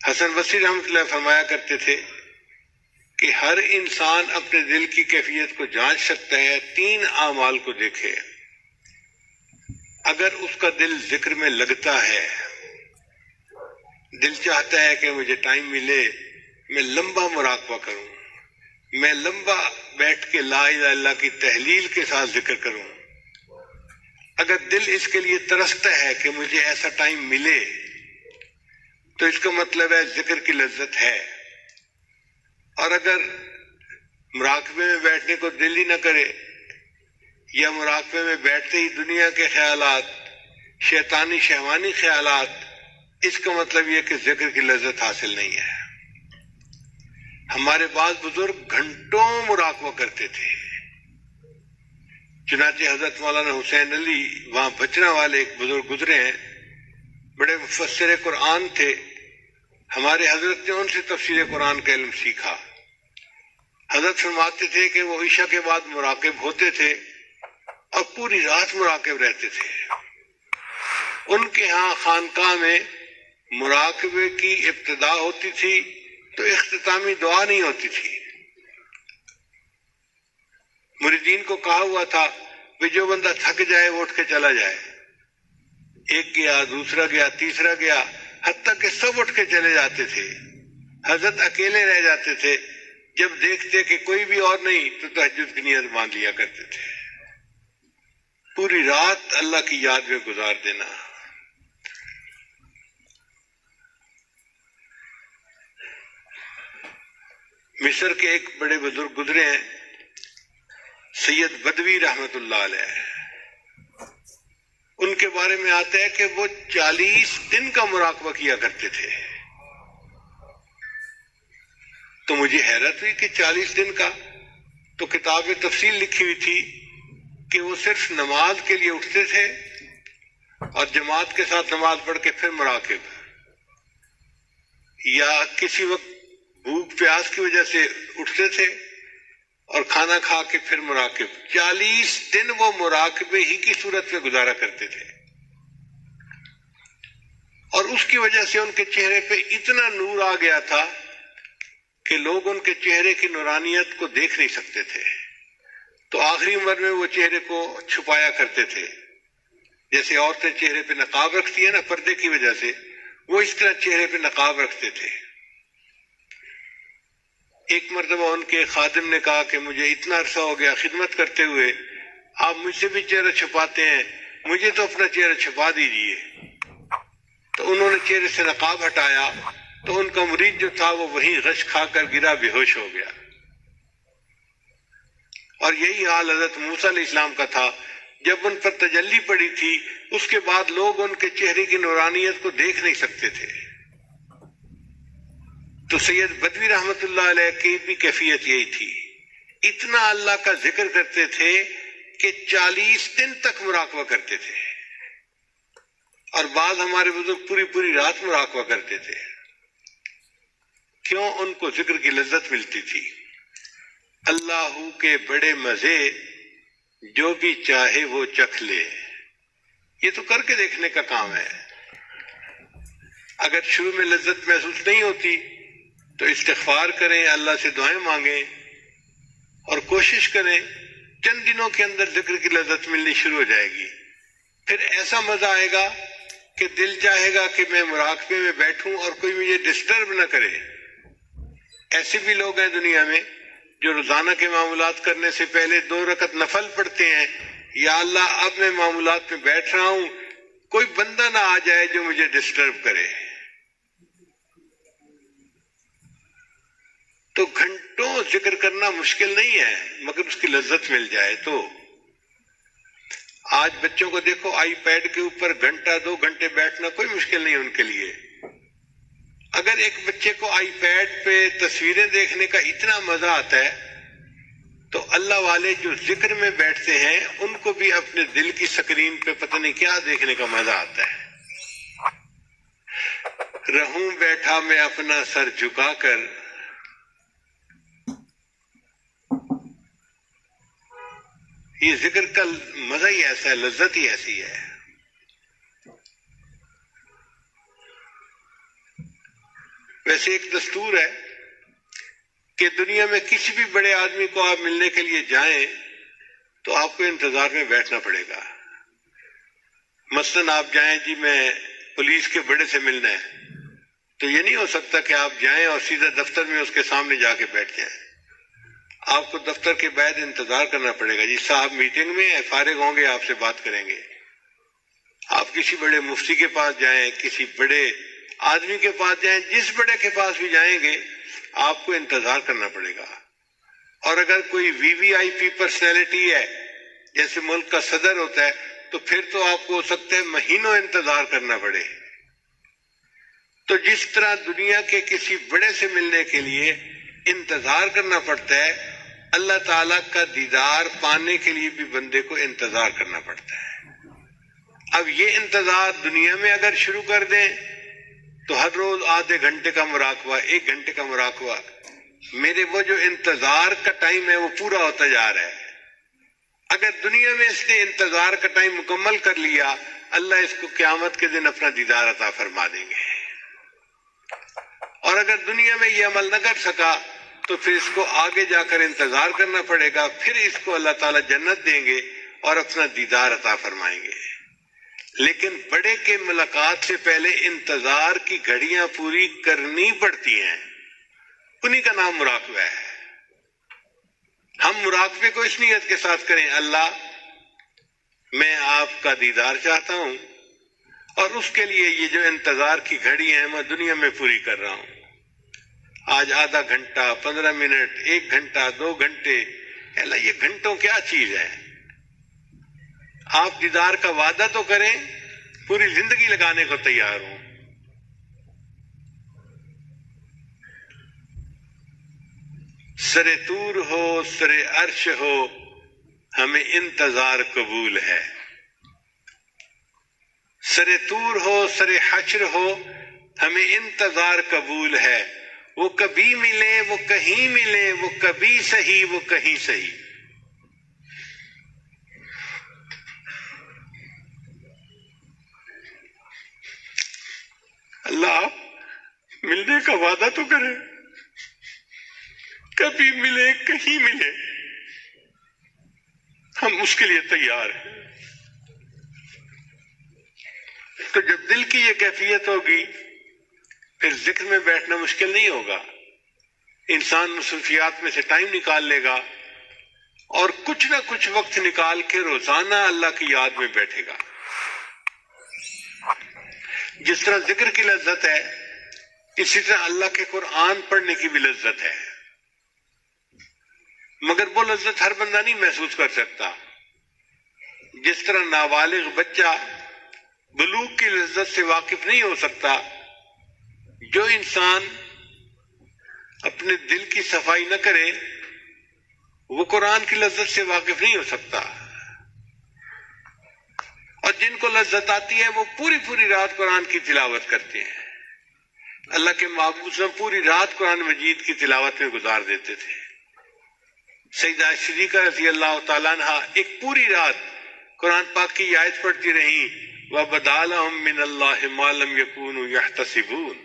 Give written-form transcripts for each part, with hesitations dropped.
حسن بصری رحمۃ اللہ فرمایا کرتے تھے کہ ہر انسان اپنے دل کی کیفیت کو جانچ سکتا ہے 3 اعمال کو دیکھے۔ اگر اس کا دل ذکر میں لگتا ہے، دل چاہتا ہے کہ مجھے ٹائم ملے، میں لمبا مراقبہ کروں، میں لمبا بیٹھ کے لا الہ الا اللہ کی تحلیل کے ساتھ ذکر کروں، اگر دل اس کے لیے ترستا ہے کہ مجھے ایسا ٹائم ملے، تو اس کا مطلب ہے ذکر کی لذت ہے۔ اور اگر مراقبے میں بیٹھنے کو دل ہی نہ کرے، یا مراقبے میں بیٹھتے ہی دنیا کے خیالات، شیطانی شہوانی خیالات، اس کا مطلب یہ کہ ذکر کی لذت حاصل نہیں ہے۔ ہمارے بعض بزرگ گھنٹوں مراقبہ کرتے تھے، چنانچہ حضرت مولانا حسین علی وہاں بچنا والے ایک بزرگ گزرے ہیں، بڑے مفسر قرآن تھے، ہمارے حضرت نے ان سے تفسیر قرآن کا علم سیکھا۔ حضرت فرماتے تھے کہ وہ عشاء کے بعد مراقب ہوتے تھے اور پوری رات مراقب رہتے تھے۔ ان کے ہاں خانقاہ میں مراقبے کی ابتدا ہوتی تھی تو اختتامی دعا نہیں ہوتی تھی۔ مریدین کو کہا ہوا تھا کہ جو بندہ تھک جائے وہ اٹھ کے چلا جائے۔ ایک گیا، دوسرا گیا، تیسرا گیا، حتیٰ کہ سب اٹھ کے چلے جاتے تھے۔ حضرت اکیلے رہ جاتے تھے، جب دیکھتے کہ کوئی بھی اور نہیں تو تہجد کی نیت باندھ لیا کرتے تھے۔ پوری رات اللہ کی یاد میں گزار دینا۔ مصر کے ایک بڑے بزرگ گزرے ہیں، سید بدوی رحمت اللہ علیہ، ان کے بارے میں آتا ہے کہ وہ 40 دن کا مراقبہ کیا کرتے تھے۔ تو مجھے حیرت ہوئی کہ 40 دن کا، تو کتاب میں تفصیل لکھی ہوئی تھی کہ وہ صرف نماز کے لیے اٹھتے تھے اور جماعت کے ساتھ نماز پڑھ کے پھر مراقب، یا کسی وقت بھوک پیاس کی وجہ سے اٹھتے تھے اور کھانا کھا کے پھر مراقب۔ 40 دن وہ مراقبے ہی کی صورت میں گزارا کرتے تھے، اور اس کی وجہ سے ان کے چہرے پہ اتنا نور آ گیا تھا کہ لوگ ان کے چہرے کی نورانیت کو دیکھ نہیں سکتے تھے۔ تو آخری عمر میں وہ چہرے کو چھپایا کرتے تھے، جیسے عورتیں چہرے پہ نقاب رکھتی ہیں نا پردے کی وجہ سے، وہ اس طرح چہرے پہ نقاب رکھتے تھے۔ ایک مرتبہ ان کے خادم نے کہا کہ مجھے اتنا عرصہ ہو گیا خدمت کرتے ہوئے، آپ مجھ سے بھی چہرہ چھپاتے ہیں، مجھے تو اپنا چہرہ چھپا دیجیے۔ تو انہوں نے چہرے سے نقاب ہٹایا تو ان کا مرید جو تھا وہ وہیں غش کھا کر گرا، بے ہوش ہو گیا۔ اور یہی حال حضرت موسیٰ علیہ السلام کا تھا، جب ان پر تجلی پڑی تھی اس کے بعد لوگ ان کے چہرے کی نورانیت کو دیکھ نہیں سکتے تھے۔ تو سید بدوی رحمت اللہ علیہ کی بھی کیفیت یہی تھی، اتنا اللہ کا ذکر کرتے تھے کہ 40 دن تک مراقبہ کرتے تھے، اور بعض ہمارے بزرگ پوری رات مراقبہ کرتے تھے۔ کیوں؟ ان کو ذکر کی لذت ملتی تھی۔ اللہ کے بڑے مزے، جو بھی چاہے وہ چکھ لے، یہ تو کر کے دیکھنے کا کام ہے۔ اگر شروع میں لذت محسوس نہیں ہوتی تو استغفار کریں، اللہ سے دعائیں مانگیں اور کوشش کریں، چند دنوں کے اندر ذکر کی لذت ملنی شروع ہو جائے گی۔ پھر ایسا مزہ آئے گا کہ دل چاہے گا کہ میں مراقبے میں بیٹھوں اور کوئی مجھے ڈسٹرب نہ کرے۔ ایسے بھی لوگ ہیں دنیا میں جو روزانہ کے معمولات کرنے سے پہلے 2 رکعت نفل پڑھتے ہیں، یا اللہ اب میں معمولات میں بیٹھ رہا ہوں، کوئی بندہ نہ آ جائے جو مجھے ڈسٹرب کرے۔ تو گھنٹوں ذکر کرنا مشکل نہیں ہے، مگر اس کی لذت مل جائے تو۔ آج بچوں کو دیکھو، آئی پیڈ کے اوپر گھنٹہ 2 گھنٹے بیٹھنا کوئی مشکل نہیں ان کے لیے۔ اگر ایک بچے کو آئی پیڈ پہ تصویریں دیکھنے کا اتنا مزہ آتا ہے تو اللہ والے جو ذکر میں بیٹھتے ہیں ان کو بھی اپنے دل کی سکرین پہ پتہ نہیں کیا دیکھنے کا مزہ آتا ہے۔ رہوں بیٹھا میں اپنا سر جھکا کر، یہ ذکر کا مزہ ہی ایسا ہے، لذت ہی ایسی ہے۔ ویسے ایک دستور ہے کہ دنیا میں کسی بھی بڑے آدمی کو آپ ملنے کے لیے جائیں تو آپ کو انتظار میں بیٹھنا پڑے گا۔ مثلاً آپ جائیں جی میں پولیس کے بڑے سے ملنا ہے، تو یہ نہیں ہو سکتا کہ آپ جائیں اور سیدھا دفتر میں اس کے سامنے جا کے بیٹھ جائیں۔ آپ کو دفتر کے بعد انتظار کرنا پڑے گا، جی صاحب میٹنگ میں فارغ ہوں گے، آپ سے بات کریں گے۔ آپ کسی بڑے مفتی کے پاس جائیں، کسی بڑے آدمی کے پاس جائیں، جس بڑے کے پاس بھی جائیں گے آپ کو انتظار کرنا پڑے گا۔ اور اگر کوئی وی وی آئی پی پرسنالٹی ہے، جیسے ملک کا صدر ہوتا ہے، تو پھر تو آپ کو ہو سکتا ہے مہینوں انتظار کرنا پڑے۔ تو جس طرح دنیا کے کسی بڑے سے ملنے کے لیے انتظار کرنا پڑتا ہے، اللہ تعالیٰ کا دیدار پانے کے لیے بھی بندے کو انتظار کرنا پڑتا ہے۔ اب یہ انتظار دنیا میں اگر شروع کر دیں تو ہر روز آدھے گھنٹے کا مراقبہ، 1 گھنٹے کا مراقبہ، میرے وہ جو انتظار کا ٹائم ہے وہ پورا ہوتا جا رہا ہے۔ اگر دنیا میں اس نے انتظار کا ٹائم مکمل کر لیا، اللہ اس کو قیامت کے دن اپنا دیدار عطا فرما دیں گے۔ اور اگر دنیا میں یہ عمل نہ کر سکا تو پھر اس کو آگے جا کر انتظار کرنا پڑے گا، پھر اس کو اللہ تعالیٰ جنت دیں گے اور اپنا دیدار عطا فرمائیں گے۔ لیکن بڑے کے ملاقات سے پہلے انتظار کی گھڑیاں پوری کرنی پڑتی ہیں، انہی کا نام مراقبہ ہے۔ ہم مراقبے کو اس نیت کے ساتھ کریں، اللہ میں آپ کا دیدار چاہتا ہوں اور اس کے لیے یہ جو انتظار کی گھڑی ہیں میں دنیا میں پوری کر رہا ہوں۔ آج آدھا گھنٹہ، 15 منٹ، 1 گھنٹہ، 2 گھنٹے، اللہ یہ گھنٹوں کیا چیز ہے؟ آپ دیدار کا وعدہ تو کریں، پوری زندگی لگانے کو تیار ہوں۔ سر طور ہو، سر عرش ہو، ہمیں انتظار قبول ہے۔ سر طور ہو، سر حشر ہو، ہمیں انتظار قبول ہے۔ وہ کبھی ملے، وہ کہیں ملے، وہ کبھی سہی، وہ کہیں سہی۔ اللہ آپ ملنے کا وعدہ تو کریں، کبھی ملے، کہیں ملے، ہم اس کے لیے تیار ہیں۔ تو جب دل کی یہ کیفیت ہوگی پھر ذکر میں بیٹھنا مشکل نہیں ہوگا۔ انسان مصروفیات میں سے ٹائم نکال لے گا اور کچھ نہ کچھ وقت نکال کے روزانہ اللہ کی یاد میں بیٹھے گا۔ جس طرح ذکر کی لذت ہے، اسی طرح اللہ کے قرآن پڑھنے کی بھی لذت ہے، مگر وہ لذت ہر بندہ نہیں محسوس کر سکتا۔ جس طرح نابالغ بچہ بلوغ کی لذت سے واقف نہیں ہو سکتا، جو انسان اپنے دل کی صفائی نہ کرے وہ قرآن کی لذت سے واقف نہیں ہو سکتا۔ اور جن کو لذت آتی ہے وہ پوری پوری رات قرآن کی تلاوت کرتے ہیں۔ اللہ کے محبوب صلی اللہ علیہ وسلم پوری رات قرآن مجید کی تلاوت میں گزار دیتے تھے۔ سیدہ صدیقہ رضی اللہ تعالیٰ عنہ ایک پوری رات قرآن پاک کی آیت پڑھتی رہیں، وَبَدَا لَهُم مِّنَ اللَّهِ مَا لَمْ يَكُونُوا يَحْتَسِبُونَ۔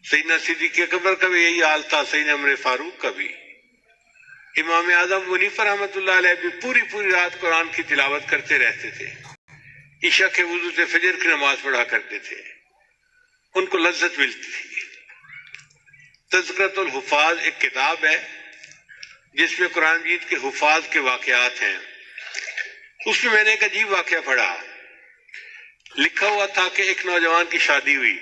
سیدنا صدیق اکبر کا بھی یہی حال تھا، سیدنا عمر فاروق کا بھی۔ امام اعظم ابو حنیفہ رحمۃ اللہ علیہ بھی پوری پوری رات قرآن کی تلاوت کرتے رہتے تھے، عشاء کے وضو سے فجر کی نماز پڑھا کرتے تھے، ان کو لذت ملتی تھی۔ تذکرۃ الحفاظ ایک کتاب ہے جس میں قرآن مجید کے حفاظ کے واقعات ہیں۔ اس میں نے ایک عجیب واقعہ پڑھا، لکھا ہوا تھا کہ ایک نوجوان کی شادی ہوئی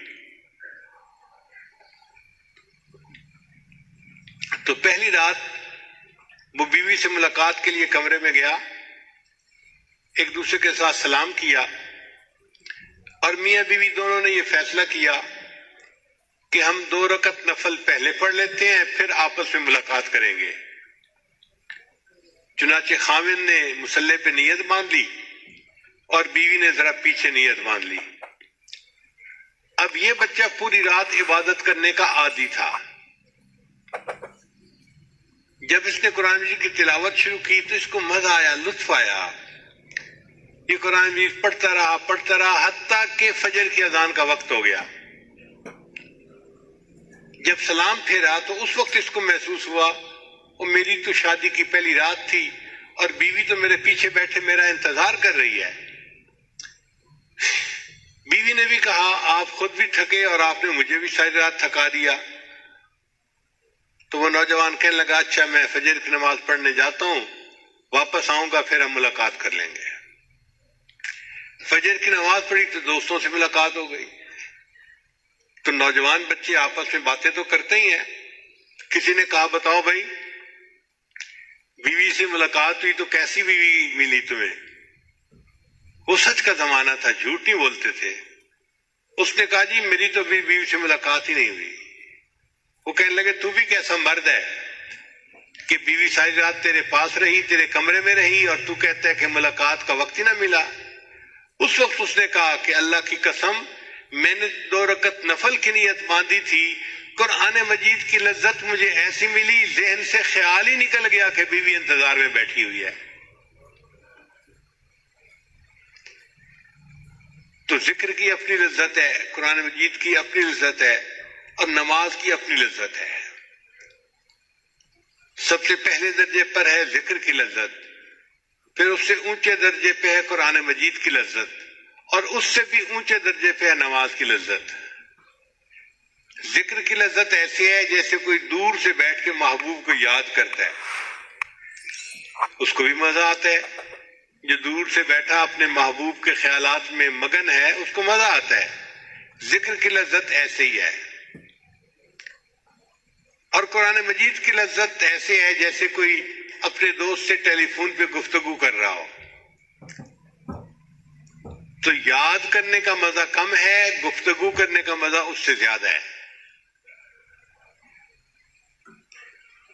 تو پہلی رات وہ بیوی سے ملاقات کے لیے کمرے میں گیا، ایک دوسرے کے ساتھ سلام کیا اور میاں بیوی دونوں نے یہ فیصلہ کیا کہ ہم 2 رکعت نفل پہلے پڑھ لیتے ہیں پھر آپس میں ملاقات کریں گے۔ چنانچہ خاوند نے مصلی پہ نیت باندھ لی اور بیوی نے ذرا پیچھے نیت باندھ لی۔ اب یہ بچہ پوری رات عبادت کرنے کا عادی تھا۔ جب اس نے قرآن مجید کی تلاوت شروع کی تو اس کو مزہ آیا، لطف آیا۔ یہ قرآن مجید پڑھتا رہا حتیٰ کہ فجر کی اذان کا وقت ہو گیا۔ جب سلام پھیرا تو اس وقت اس کو محسوس ہوا اور میری تو شادی کی پہلی رات تھی اور بیوی تو میرے پیچھے بیٹھے میرا انتظار کر رہی ہے۔ بیوی نے بھی کہا آپ خود بھی تھکے اور آپ نے مجھے بھی ساری رات تھکا دیا۔ تو وہ نوجوان کہنے لگا اچھا میں فجر کی نماز پڑھنے جاتا ہوں، واپس آؤں گا پھر ہم ملاقات کر لیں گے۔ فجر کی نماز پڑھی تو دوستوں سے ملاقات ہو گئی۔ تو نوجوان بچے آپس میں باتیں تو کرتے ہی ہیں۔ کسی نے کہا بتاؤ بھائی بیوی سے ملاقات ہوئی تو کیسی بیوی ملی تمہیں؟ وہ سچ کا زمانہ تھا، جھوٹ نہیں بولتے تھے۔ اس نے کہا جی میری تو بیوی سے ملاقات ہی نہیں ہوئی۔ وہ کہنے لگے تو بھی کیسا مرد ہے کہ بیوی ساری رات تیرے پاس رہی، تیرے کمرے میں رہی اور تو کہتا ہے کہ ملاقات کا وقت ہی نہ ملا۔ اس وقت اس نے کہا کہ اللہ کی قسم میں نے 2 رکعت نفل کی نیت باندھی تھی، قرآن مجید کی لذت مجھے ایسی ملی ذہن سے خیال ہی نکل گیا کہ بیوی انتظار میں بیٹھی ہوئی ہے۔ تو ذکر کی اپنی لذت ہے، قرآن مجید کی اپنی لذت ہے اور نماز کی اپنی لذت ہے۔ سب سے پہلے درجے پر ہے ذکر کی لذت، پھر اس سے اونچے درجے پہ ہے قرآن مجید کی لذت اور اس سے بھی اونچے درجے پہ ہے نماز کی لذت۔ ذکر کی لذت ایسی ہے جیسے کوئی دور سے بیٹھ کے محبوب کو یاد کرتا ہے، اس کو بھی مزہ آتا ہے۔ جو دور سے بیٹھا اپنے محبوب کے خیالات میں مگن ہے اس کو مزہ آتا ہے۔ ذکر کی لذت ایسے ہی ہے۔ اور قرآن مجید کی لذت ایسے ہے جیسے کوئی اپنے دوست سے ٹیلی فون پہ گفتگو کر رہا ہو۔ تو یاد کرنے کا مزہ کم ہے، گفتگو کرنے کا مزہ اس سے زیادہ ہے۔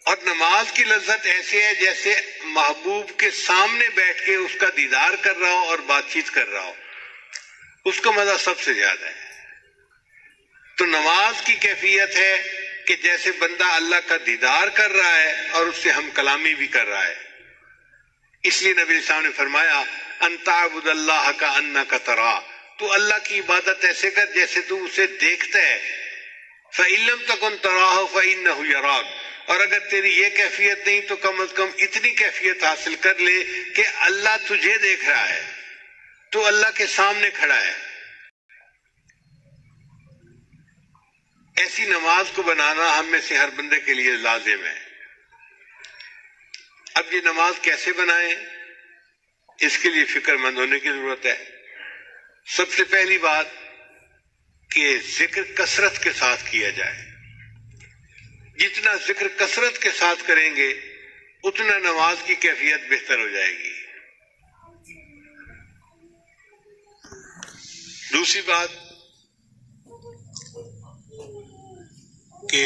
اور نماز کی لذت ایسے ہے جیسے محبوب کے سامنے بیٹھ کے اس کا دیدار کر رہا ہو اور بات چیت کر رہا ہو، اس کا مزہ سب سے زیادہ ہے۔ تو نماز کی کیفیت ہے کہ جیسے بندہ اللہ کا دیدار کر رہا ہے اور اس سے ہم کلامی بھی کر رہا ہے۔ اس لیے نبی صاحب نے فرمایا ان تعبد اللہ کا انک ترا، تو اللہ کی عبادت ایسے کر جیسے تو اسے دیکھتا ہے۔ فإن لم تکن تراہ فإنہ یراک، اور اگر تیری یہ کیفیت نہیں تو کم از کم اتنی کیفیت حاصل کر لے کہ اللہ تجھے دیکھ رہا ہے، تو اللہ کے سامنے کھڑا ہے۔ ایسی نماز کو بنانا ہم میں سے ہر بندے کے لیے لازم ہے۔ اب یہ نماز کیسے بنائیں، اس کے لیے فکر مند ہونے کی ضرورت ہے۔ سب سے پہلی بات کہ ذکر کثرت کے ساتھ کیا جائے۔ جتنا ذکر کثرت کے ساتھ کریں گے اتنا نماز کی کیفیت بہتر ہو جائے گی۔ دوسری بات کہ